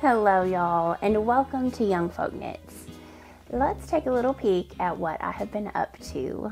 Hello y'all, and welcome to YoungFolk Knits. Let's take a little peek at what I have been up to.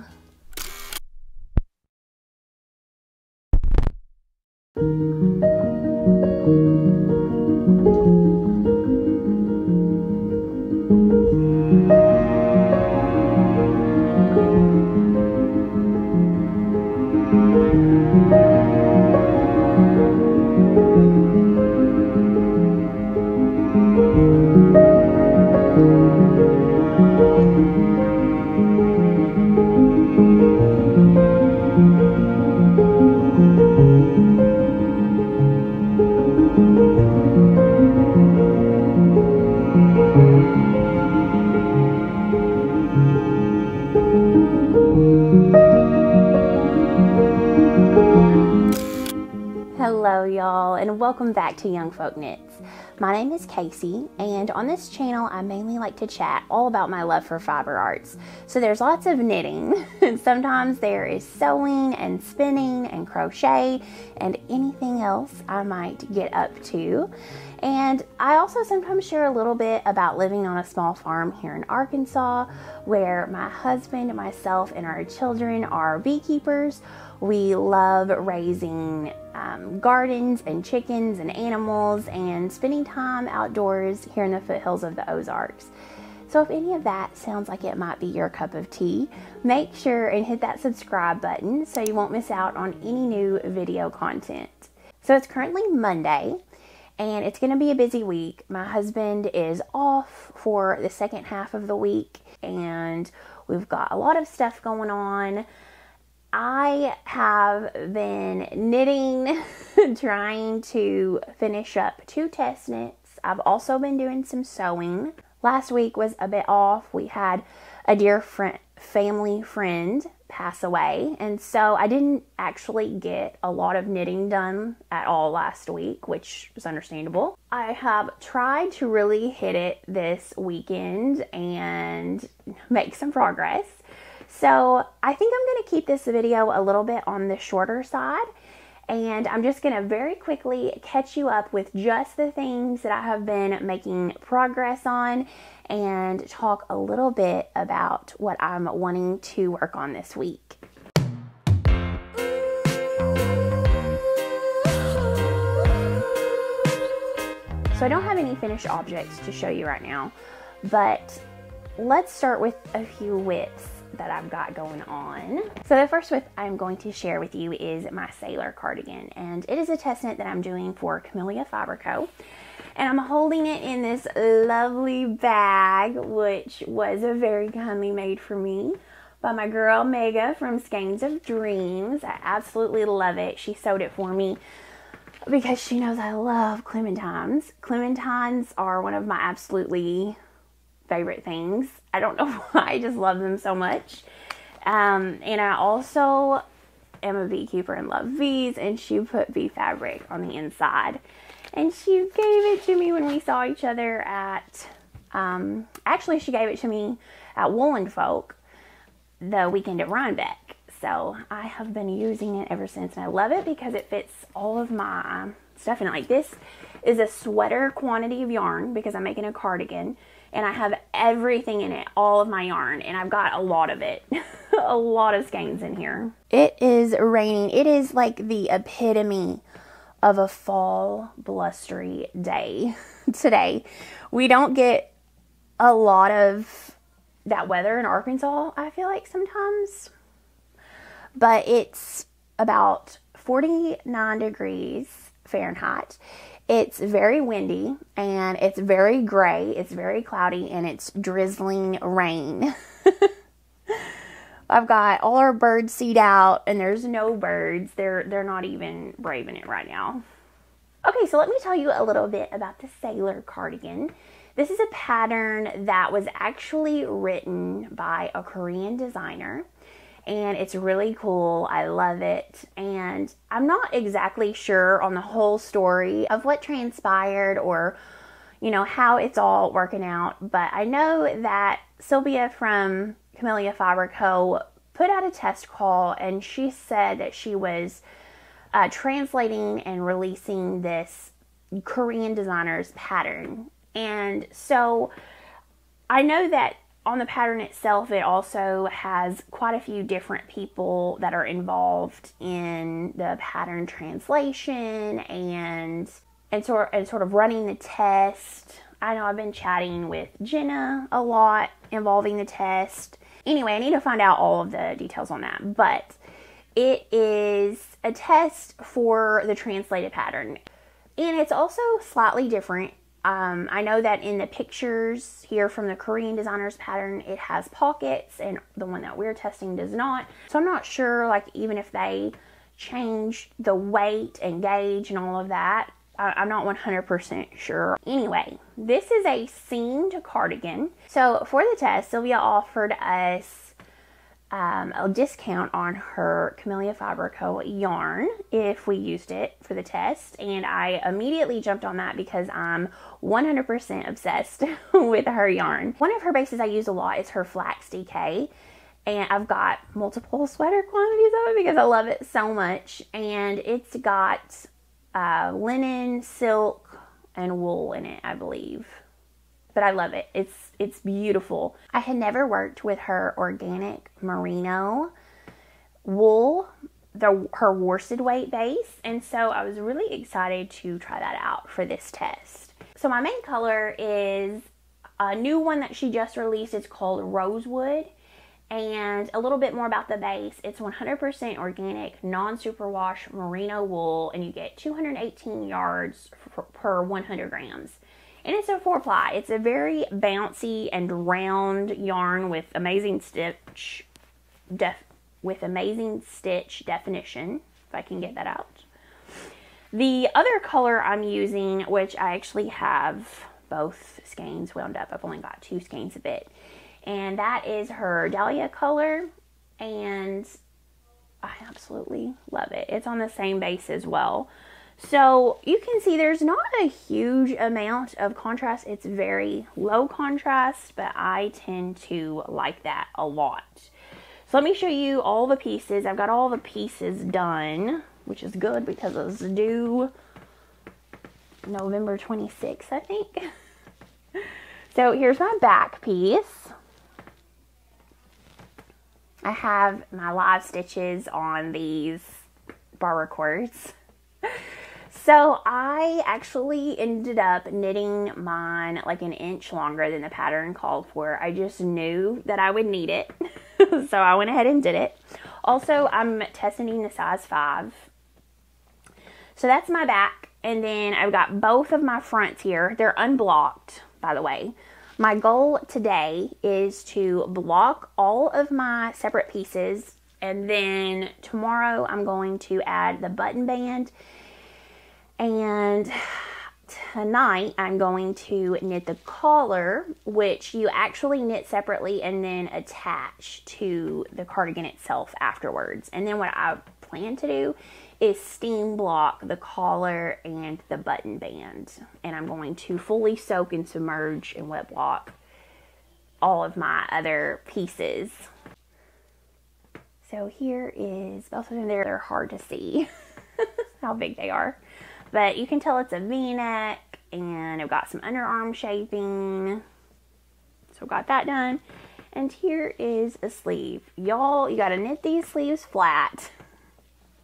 Hello y'all, and welcome back to YoungFolk Knits. My name is Casey, and on this channel I mainly like to chat all about my love for fiber arts. So there's lots of knitting, and sometimes there is sewing and spinning and crochet and anything else I might get up to. And I also sometimes share a little bit about living on a small farm here in Arkansas, where my husband, myself, and our children are beekeepers. We love raising gardens and chickens and animals and spending time outdoors here in the foothills of the Ozarks. So if any of that sounds like it might be your cup of tea, make sure and hit that subscribe button so you won't miss out on any new video content. So it's currently Monday, and it's going to be a busy week. My husband is off for the second half of the week, and we've got a lot of stuff going on. I have been knitting, trying to finish up 2 Testnets. I've also been doing some sewing. Last week was a bit off. We had a dear family friend pass away, and so I didn't actually get a lot of knitting done at all last week, which was understandable. I have tried to really hit it this weekend and make some progress. So I think I'm going to keep this video a little bit on the shorter side, and I'm just going to very quickly catch you up with just the things that I have been making progress on and talk a little bit about what I'm wanting to work on this week. So I don't have any finished objects to show you right now, but let's start with a few whips that I've got going on. So the first whip I'm going to share with you is my Sailor Cardigan, and it is a Testnet that I'm doing for Camellia Fiber Co. And I'm holding it in this lovely bag, which was very kindly made for me by my girl Mega from Skeins of Dreams. I absolutely love it. She sewed it for me because she knows I love clementines. Clementines are one of my absolutely favorite things. I don't know why, I just love them so much. And I also am a beekeeper and love bees, and she put bee fabric on the inside. And she gave it to me when we saw each other at, actually she gave it to me at YoungFolk the weekend at Rhinebeck. So I have been using it ever since, and I love it because it fits all of my stuff in it. Like, this is a sweater quantity of yarn because I'm making a cardigan, and I have everything in it, all of my yarn, and I've got a lot of it. A lot of skeins in here. It is raining. It is like the epitome of a fall blustery day today. We don't get a lot of that weather in Arkansas, I feel like sometimes. But it's about 49 degrees Fahrenheit. It's very windy, and it's very gray, it's very cloudy, and it's drizzling rain. I've got all our bird seed out, and there's no birds. They're not even braving it right now. Okay, so let me tell you a little bit about the Sailor Cardigan. This is a pattern that was actually written by a Korean designer, and it's really cool. I love it, and I'm not exactly sure on the whole story of what transpired or, you know, how it's all working out, but I know that Sylvia from Camellia Fiber Co. put out a test call, and she said that she was translating and releasing this Korean designer's pattern. And so I know that on the pattern itself, it also has quite a few different people that are involved in the pattern translation and sort of running the test. I know I've been chatting with Jenna a lot involving the test. Anyway, I need to find out all of the details on that, but it is a test for the translated pattern. And it's also slightly different. I know that in the pictures here from the Korean designer's pattern, it has pockets, and the one that we're testing does not. So I'm not sure, like, even if they changed the weight and gauge and all of that. I'm not 100% sure. Anyway, this is a seamed cardigan. So for the test, Sylvia offered us a discount on her Camellia Fiber Co. yarn if we used it for the test, and I immediately jumped on that because I'm 100% obsessed with her yarn. One of her bases I use a lot is her Flax DK, and I've got multiple sweater quantities of it because I love it so much, and it's got linen, silk, and wool in it, I believe. But I love it. It's beautiful. I had never worked with her organic merino wool, her worsted weight base, and so I was really excited to try that out for this test. So my main color is a new one that she just released. It's called Rosewood. And a little bit more about the base. It's 100% organic, non-superwash merino wool, and you get 218 yards per 100 grams. And it's a 4-ply. It's a very bouncy and round yarn with amazing stitch definition, if I can get that out. The other color I'm using, which I actually have both skeins wound up. I've only got 2 skeins of it. And that is her Dahlia color, and I absolutely love it. It's on the same base as well. So you can see there's not a huge amount of contrast. It's very low contrast, but I tend to like that a lot. So let me show you all the pieces. I've got all the pieces done, which is good because it's due November 26th, I think. So here's my back piece. I have my live stitches on these barber cords. So I actually ended up knitting mine like an inch longer than the pattern called for. I just knew that I would need it. So I went ahead and did it. Also, I'm testing the size 5. So that's my back. And then I've got both of my fronts here. They're unblocked, by the way. My goal today is to block all of my separate pieces, and then tomorrow I'm going to add the button band, and tonight I'm going to knit the collar, which you actually knit separately and then attach to the cardigan itself afterwards. And then what I plan to do is steam block the collar and the button band, and I'm going to fully soak and submerge and wet block all of my other pieces. So here is both of them. They're hard to see how big they are, but you can tell it's a V-neck, and I've got some underarm shaping, so got that done. And here is a sleeve. Y'all, you gotta knit these sleeves flat,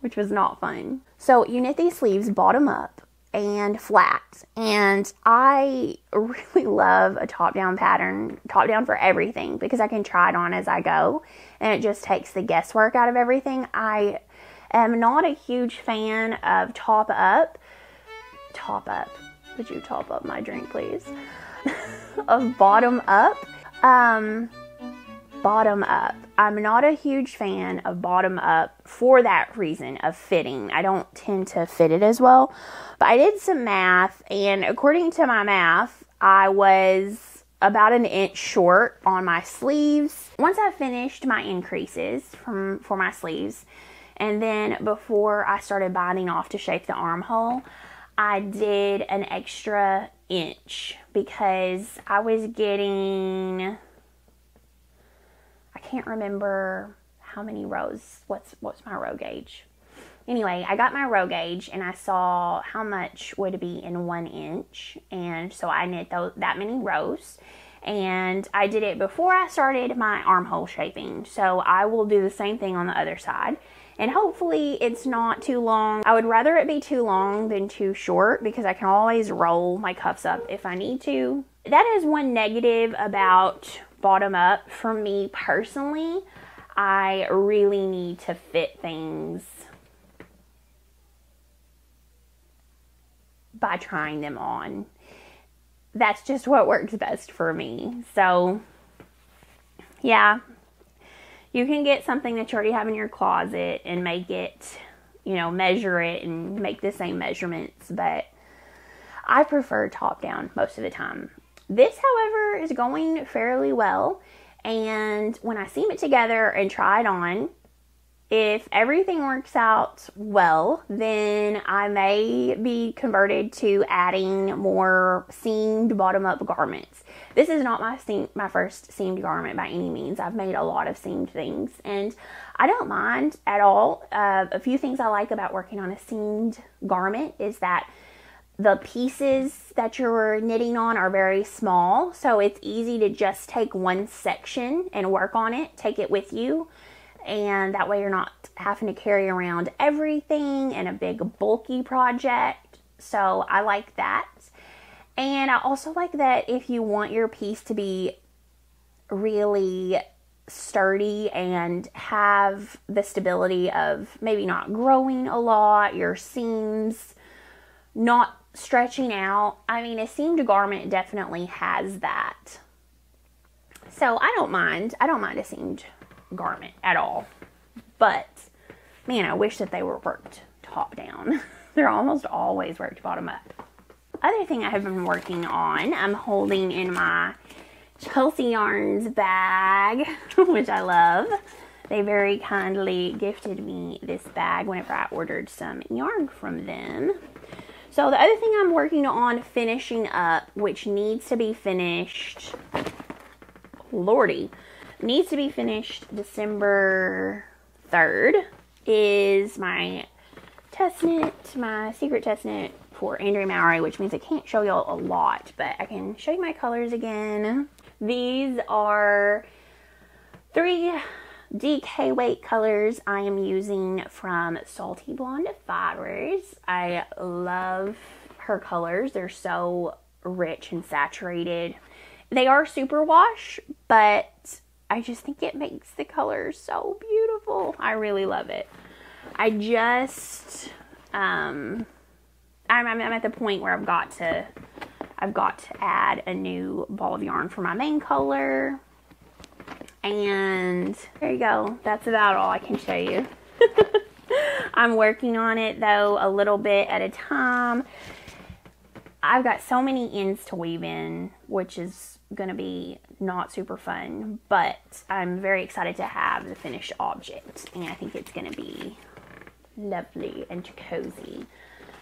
which was not fun. So you knit these sleeves bottom up and flat, and I really love a top-down pattern, top-down for everything, because I can try it on as I go, and it just takes the guesswork out of everything. I am not a huge fan of top up. Would you top up my drink, please? Of bottom up. Bottom up. I'm not a huge fan of bottom up for that reason of fitting. I don't tend to fit it as well. But I did some math, and according to my math, I was about an inch short on my sleeves. Once I finished my increases for my sleeves, and then before I started binding off to shape the armhole, I did an extra inch because I was getting, I can't remember how many rows. What's my row gauge? Anyway, I got my row gauge and I saw how much would be in 1 inch. And so I knit that many rows. And I did it before I started my armhole shaping. So I will do the same thing on the other side. And hopefully it's not too long. I would rather it be too long than too short because I can always roll my cuffs up if I need to. That is one negative about bottom up for me personally. I really need to fit things by trying them on. That's just what works best for me. So yeah, you can get something that you already have in your closet and make it, you know, measure it and make the same measurements, but I prefer top down most of the time. This, however, is going fairly well, and when I seam it together and try it on, if everything works out well, then I may be converted to adding more seamed bottom-up garments. This is not my first seamed garment by any means. I've made a lot of seamed things, and I don't mind at all. A few things I like about working on a seamed garment is that the pieces that you're knitting on are very small, so it's easy to just take one section and work on it, take it with you. And that way you're not having to carry around everything in a big bulky project. So I like that. And I also like that if you want your piece to be really sturdy and have the stability of maybe not growing a lot, your seams not stretching out. I mean, a seamed garment definitely has that. So I don't mind a seamed garment at all, but man, I wish that they were worked top down. They're almost always worked bottom up. Other thing I have been working on, I'm holding in my Chelsea Yarns bag, which I love. They very kindly gifted me this bag whenever I ordered some yarn from them. So the other thing I'm working on finishing up, which needs to be finished, Lordy, needs to be finished December 3rd, is my testnet, my secret testnet for Andrea Mowry, which means I can't show y'all a lot, but I can show you my colors again. These are 3 DK weight colors I am using from Salty Blonde Fibers. I love her colors. They're so rich and saturated. They are superwash, but I just think it makes the colors so beautiful. I really love it. I just, I'm at the point where I've got to add a new ball of yarn for my main color. And there you go. That's about all I can show you. I'm working on it though a little bit at a time. I've got so many ends to weave in, which is going to be not super fun, but I'm very excited to have the finished object, and I think it's going to be lovely and cozy.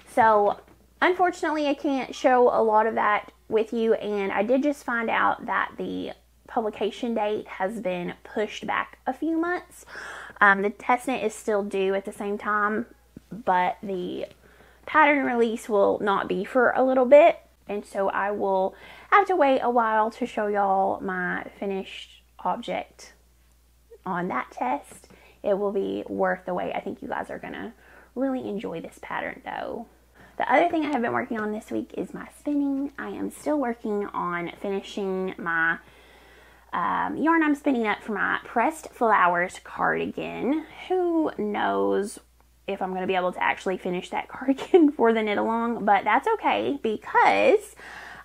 So unfortunately I can't show a lot of that with you, and I did just find out that the publication date has been pushed back a few months. The testnet is still due at the same time, but the pattern release will not be for a little bit, and so I will have to wait a while to show y'all my finished object on that test. It will be worth the wait. I think you guys are gonna really enjoy this pattern though. The other thing I have been working on this week is my spinning. I am still working on finishing my yarn I'm spinning up for my pressed flowers cardigan. Who knows if I'm going to be able to actually finish that cardigan for the knit along, but that's okay because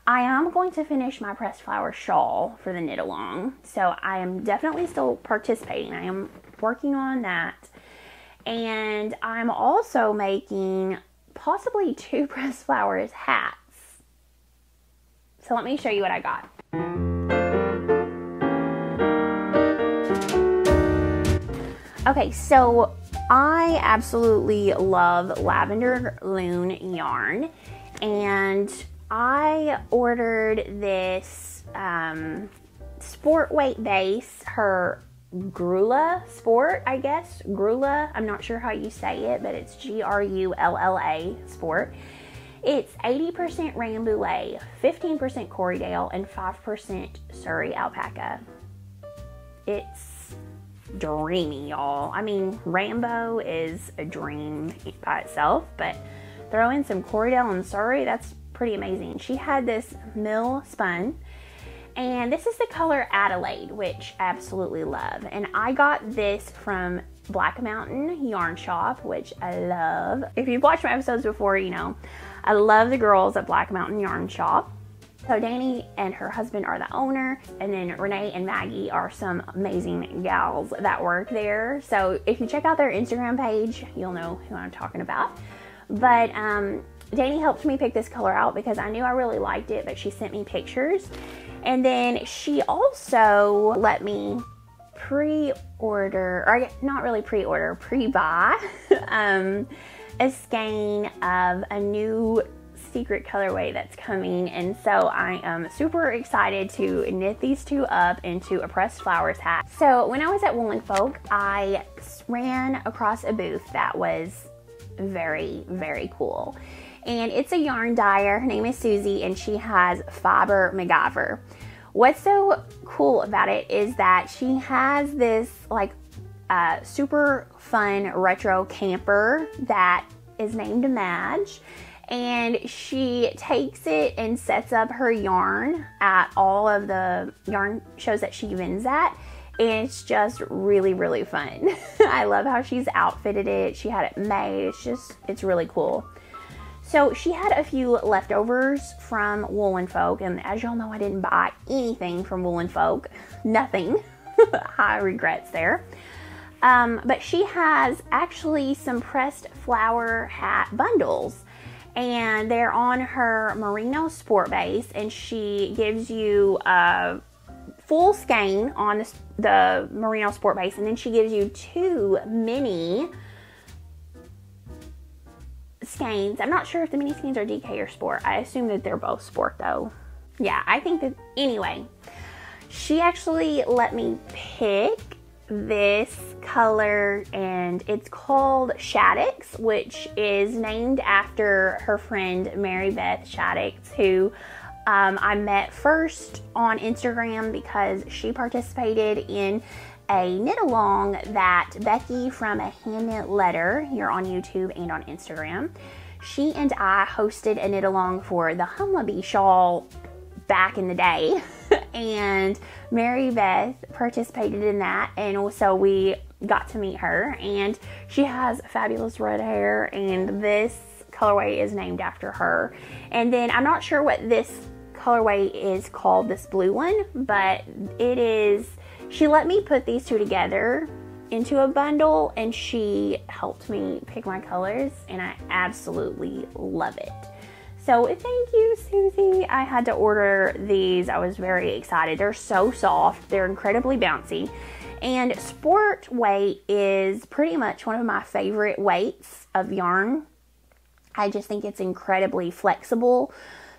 I am going to finish my pressed flower shawl for the knit along. So I am definitely still participating. I am working on that, and I'm also making possibly 2 pressed flowers hats. So let me show you what I got. Okay, so I absolutely love Lavender Loon yarn, and I ordered this sport weight base. Her Grulla Sport, I guess. Grulla, I'm not sure how you say it, but it's Grulla Sport. It's 80% Rambouillet, 15% Corriedale, and 5% Surrey Alpaca. It's dreamy, y'all. I mean, Rambo is a dream by itself, but throw in some Corriedale and Surrey, that's pretty amazing. She had this mill spun, and this is the color Adelaide, which I absolutely love. And I got this from Black Mountain Yarn Shop, which I love. If you've watched my episodes before, you know I love the girls at Black Mountain Yarn Shop. So Danny and her husband are the owner, and then Renee and Maggie are some amazing gals that work there. So if you check out their Instagram page, you'll know who I'm talking about. But Danny helped me pick this color out because I knew I really liked it, but she sent me pictures. And then she also let me pre-order, or not really pre-order, pre-buy a skein of a new secret colorway that's coming. And so I am super excited to knit these two up into a pressed flowers hat. So when I was at YoungFolk, I ran across a booth that was very, very cool. And it's a yarn dyer. Her name is Susie, and she has Faber Maver. What's so cool about it is that she has this like super fun retro camper that is named Madge, and she takes it and sets up her yarn at all of the yarn shows that she wins at, and it's just really, really fun. I love how she's outfitted it. She had it made. It's really cool. So she had a few leftovers from YoungFolk, and as y'all know, I didn't buy anything from YoungFolk. Nothing. High regrets there. But she has actually some pressed flower hat bundles, and they're on her merino sport base, and she gives you a full skein on the merino sport base, and then she gives you 2 mini skeins. I'm not sure if the mini skeins are DK or sport. I assume that they're both sport though. Yeah, I think that, anyway, she actually let me pick this color, and it's called Shadex, which is named after her friend Mary Beth Shadex, who I met first on Instagram because she participated in a knit along that Becky from A Hand Knit Letter here on YouTube and on Instagram. She and I hosted a knit along for the Humblebee shawl back in the day, and Mary Beth participated in that, and so we got to meet her, and she has fabulous red hair, and this colorway is named after her. And then I'm not sure what this colorway is called, this blue one, but it is, she let me put these two together into a bundle, and she helped me pick my colors, and I absolutely love it. So thank you, Susie. I had to order these. I was very excited. They're so soft. They're incredibly bouncy. And sport weight is pretty much one of my favorite weights of yarn. I just think it's incredibly flexible.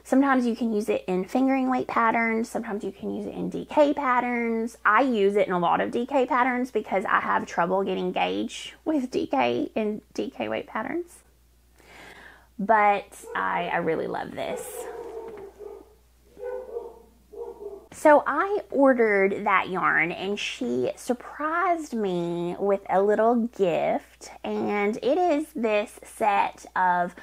Sometimes you can use it in fingering weight patterns. Sometimes you can use it in DK patterns. I use it in a lot of DK patterns because I have trouble getting gauge with DK in DK weight patterns. But I really love this. So I ordered that yarn, and she surprised me with a little gift, and it is this set of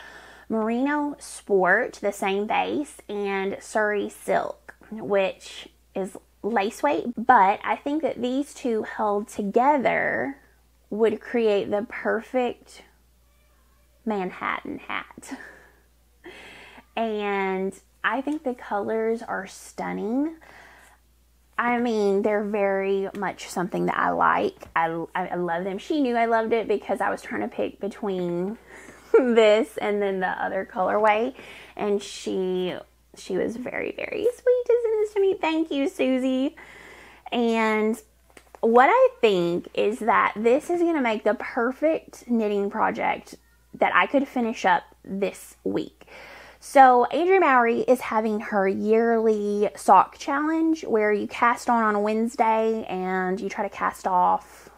Merino Sport, the same base, and Surrey Silk, which is lace weight, but I think that these two held together would create the perfect Manhattan hat. And I think the colors are stunning. I mean, they're very much something that I like. I love them. She knew I loved it because I was trying to pick between this and then the other colorway, and she was very, very sweet to send this to me. Thank you, Susie. And what I think is that this is going to make the perfect knitting project that I could finish up this week. So Adrienne Mowry is having her yearly sock challenge where you cast on a Wednesday and you try to cast off,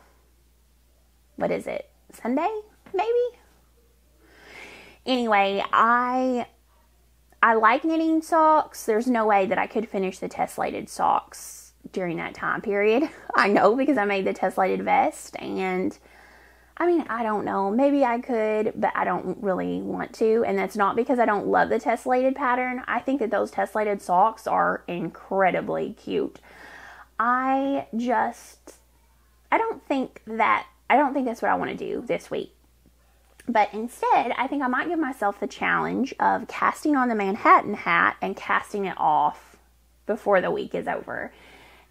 what is it, Sunday, maybe? Anyway, I like knitting socks. There's no way that I could finish the tessellated socks during that time period. I know because I made the tessellated vest, and I mean, I don't know. Maybe I could, but I don't really want to. And that's not because I don't love the tessellated pattern. I think that those tessellated socks are incredibly cute. I don't think that's what I want to do this week. But instead, I think I might give myself the challenge of casting on the Manhattan hat and casting it off before the week is over.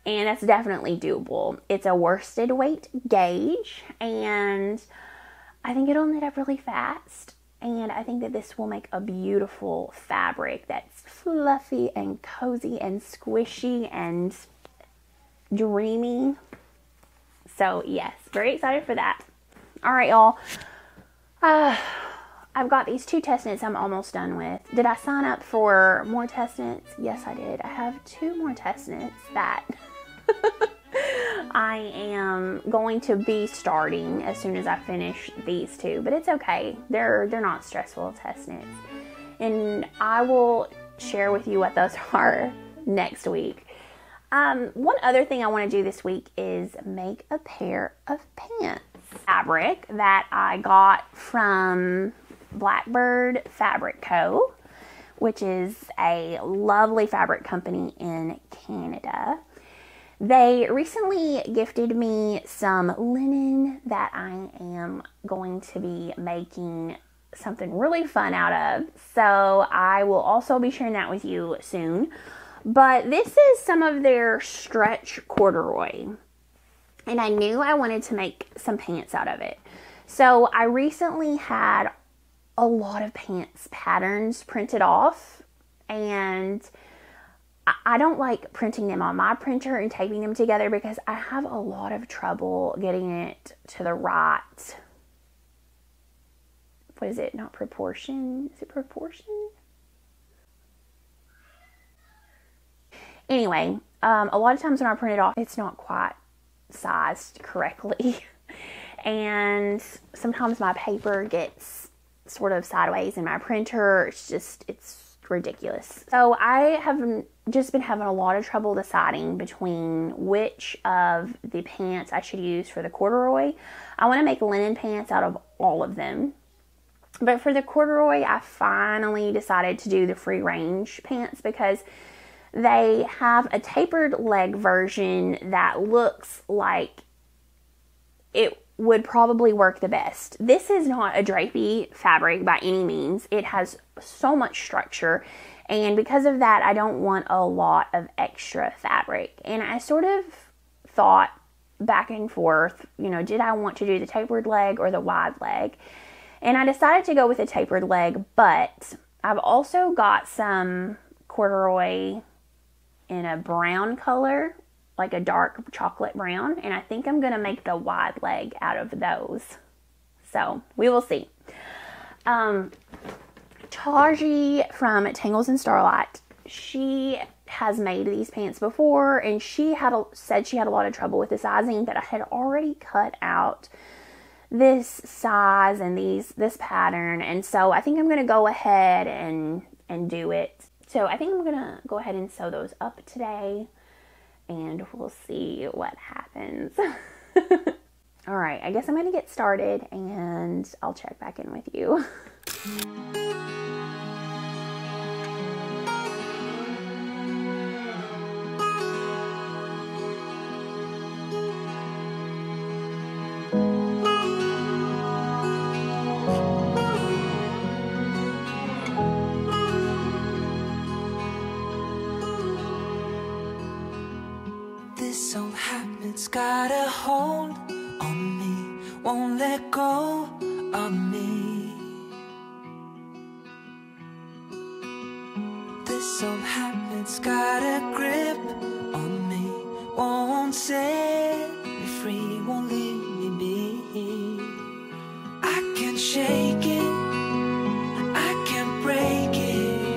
And that's definitely doable. It's a worsted weight gauge, and I think it'll knit up really fast. And I think that this will make a beautiful fabric that's fluffy and cozy and squishy and dreamy. So yes, very excited for that. All right, y'all. I've got these 2 Testnets I'm almost done with. Did I sign up for more Testnets? Yes, I did. I have 2 more Testnets that I am going to be starting as soon as I finish these 2. But it's okay. They're not stressful Testnets. And I will share with you what those are next week. One other thing I want to do this week is make a pair of pants. Fabric that I got from Blackbird Fabric Co., which is a lovely fabric company in Canada. They recently gifted me some linen that I am going to be making something really fun out of. So I will also be sharing that with you soon. But this is some of their stretch corduroy. And I knew I wanted to make some pants out of it. So I recently had a lot of pants patterns printed off. And I don't like printing them on my printer and taping them together because I have a lot of trouble getting it to the right, what is it, not proportion? Is it proportion? Anyway, a lot of times when I print it off, it's not quite sized correctly. And sometimes my paper gets sort of sideways in my printer. It's ridiculous. So I have just been having a lot of trouble deciding between which of the pants I should use for the corduroy. I want to make linen pants out of all of them. But for the corduroy, I finally decided to do the free range pants because they have a tapered leg version that looks like it would probably work the best. This is not a drapey fabric by any means. It has so much structure, and because of that, I don't want a lot of extra fabric. And I sort of thought back and forth, you know, did I want to do the tapered leg or the wide leg? And I decided to go with the tapered leg, but I've also got some corduroy in a brown color, like a dark chocolate brown, and I think I'm gonna make the wide leg out of those. So we will see. Taji from Tangles and Starlight, she has made these pants before, and she said she had a lot of trouble with the sizing, but I had already cut out this size and this pattern, and so I think I'm gonna go ahead and do it. So I think I'm gonna go ahead and sew those up today, and we'll see what happens. All right, I guess I'm gonna get started and I'll check back in with you. This old habit's got a hold on me, won't let go of me. This old habit's got a grip on me, won't set me free, won't leave me be. I can't shake it, I can't break it.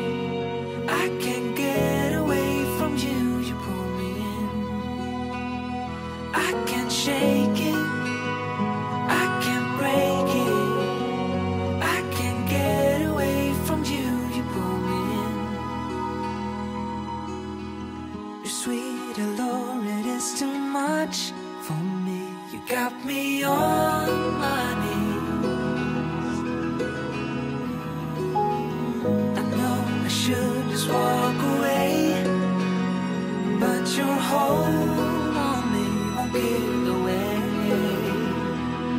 just walk away, but your hold on me won't give away.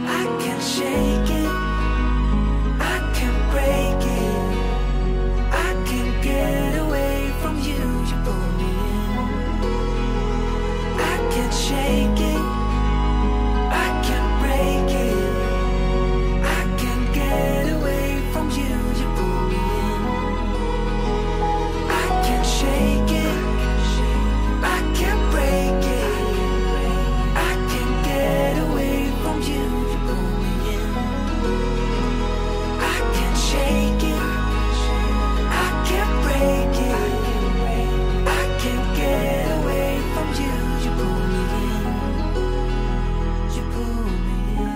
I can shake it, I can break it, I can get away from you, you pull me in. I can shake it, I can break it, I can get away from you, you pull me in. I can shake it, I can break it, I can get away from you, you pull me in. I can shake it, I can break it, I can get away from you, you pull me in, you pull me in.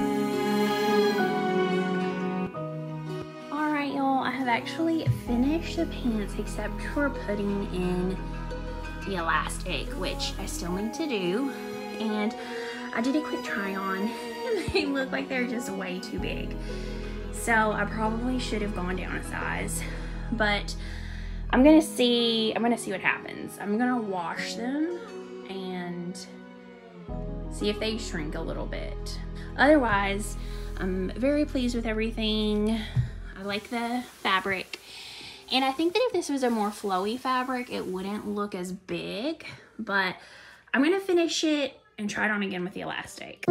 Alright y'all, I have actually finished the pants except for putting in the elastic, which I still need to do. And I did a quick try on and they look like they're just way too big. So I probably should have gone down a size, but I'm gonna see what happens. I'm gonna wash them and see if they shrink a little bit. Otherwise, I'm very pleased with everything. I like the fabric. And I think that if this was a more flowy fabric, it wouldn't look as big, but I'm gonna finish it and try it on again with the elastic.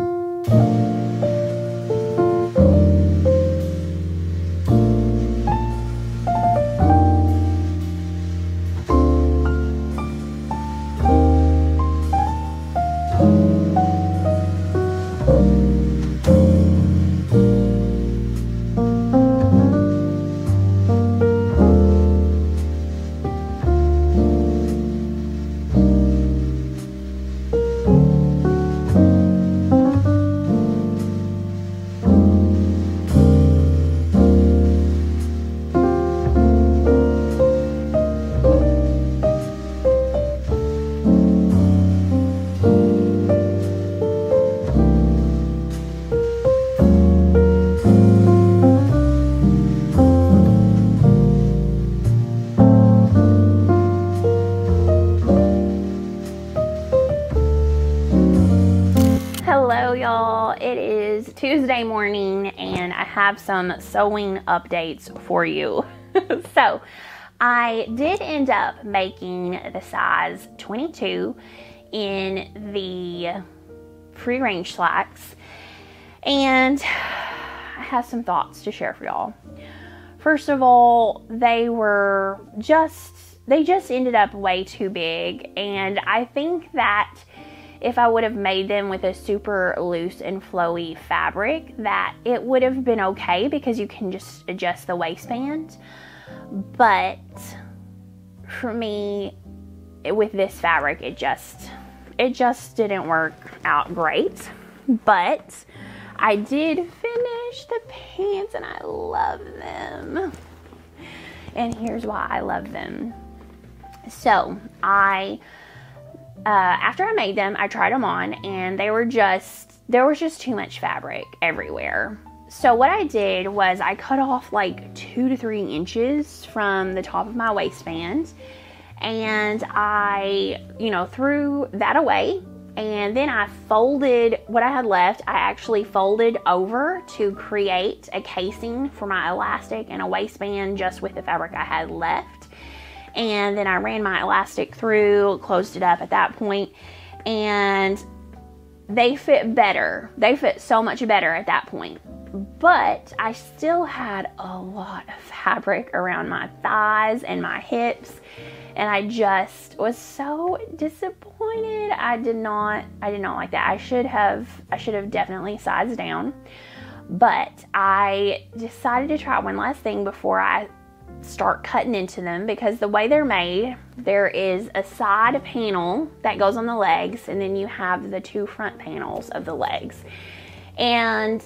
Y'all, it is Tuesday morning and I have some sewing updates for you. So I did end up making the size 22 in the free range slacks, and I have some thoughts to share for y'all. First of all, they just ended up way too big, and I think that if I would have made them with a super loose and flowy fabric, that it would have been okay because you can just adjust the waistband. But for me, with this fabric, it just didn't work out great. But I did finish the pants and I love them. And here's why I love them. So after I made them, I tried them on and there was just too much fabric everywhere. So what I did was I cut off like 2 to 3 inches from the top of my waistband, and I, threw that away. And then I folded what I had left. I actually folded over to create a casing for my elastic and a waistband just with the fabric I had left. And then I ran my elastic through, closed it up at that point, and they fit better. They fit so much better at that point. But I still had a lot of fabric around my thighs and my hips, and I just was so disappointed. I did not like that. I should have definitely sized down. But I decided to try one last thing before I start cutting into them, because the way they're made, there is a side panel that goes on the legs, and then you have the 2 front panels of the legs, and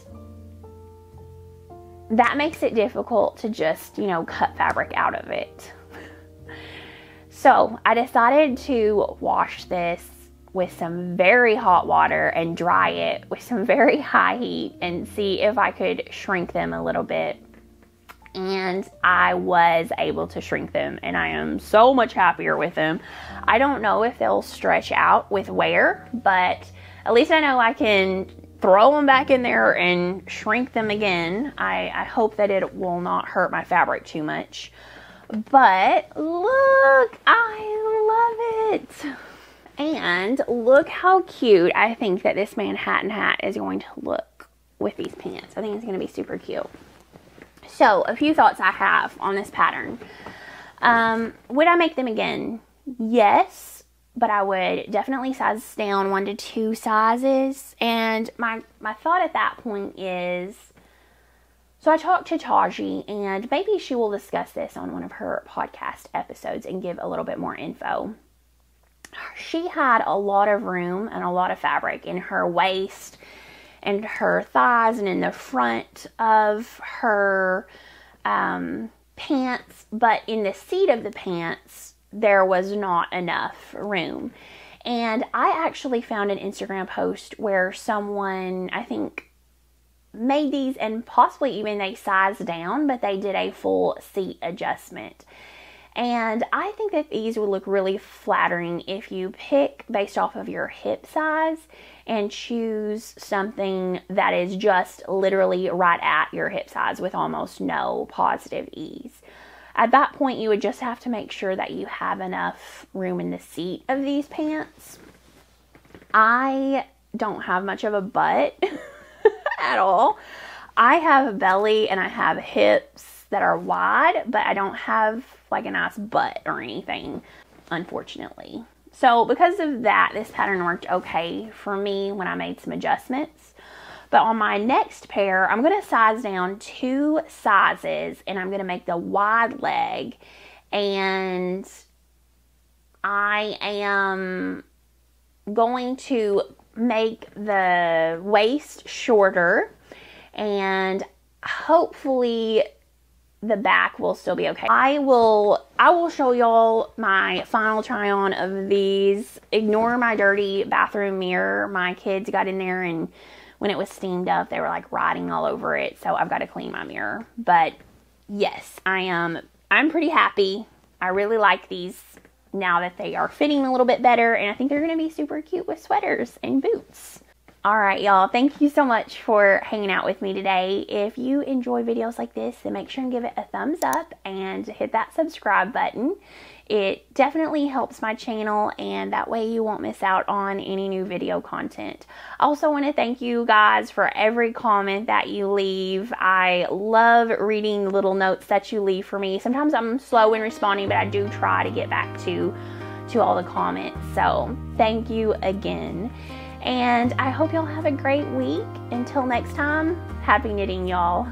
that makes it difficult to just cut fabric out of it. So I decided to wash this with some very hot water and dry it with some very high heat and see if I could shrink them a little bit. and I was able to shrink them, and I am so much happier with them. I don't know if they'll stretch out with wear, but at least I know I can throw them back in there and shrink them again. I hope that it will not hurt my fabric too much. But look, I love it. And look how cute I think that this Manhattan hat is going to look with these pants. I think it's going to be super cute. So, a few thoughts I have on this pattern. Would I make them again? Yes, but I would definitely size down 1 to 2 sizes. And my thought at that point is, so I talked to Taji, and maybe she will discuss this on one of her podcast episodes and give a little bit more info. She had a lot of room and a lot of fabric in her waist and her thighs and in the front of her pants, but in the seat of the pants there was not enough room. And I actually found an Instagram post where someone, I think, made these, and possibly even they sized down, but they did a full seat adjustment. And I think that these would look really flattering if you pick based off of your hip size and choose something that is just literally right at your hip size with almost no positive ease. At that point, you would just have to make sure that you have enough room in the seat of these pants. I don't have much of a butt at all. I have a belly and I have hips that are wide, but I don't have like a nice butt or anything, unfortunately. So because of that, this pattern worked okay for me when I made some adjustments. But on my next pair, I'm going to size down 2 sizes, and I'm going to make the wide leg, and I am going to make the waist shorter, and hopefully the back will still be okay. I will show y'all my final try on of these. Ignore my dirty bathroom mirror. My kids got in there, and when it was steamed up, they were like riding all over it. So I've got to clean my mirror. But yes, I'm pretty happy. I really like these now that they are fitting a little bit better, and I think they're going to be super cute with sweaters and boots. Alright, y'all, thank you so much for hanging out with me today. If you enjoy videos like this, then make sure and give it a thumbs up and hit that subscribe button. It definitely helps my channel, and that way you won't miss out on any new video content. I also want to thank you guys for every comment that you leave. I love reading little notes that you leave for me. Sometimes I'm slow in responding, but I do try to get back to all the comments. So thank you again. And I hope y'all have a great week. Until next time, happy knitting, y'all.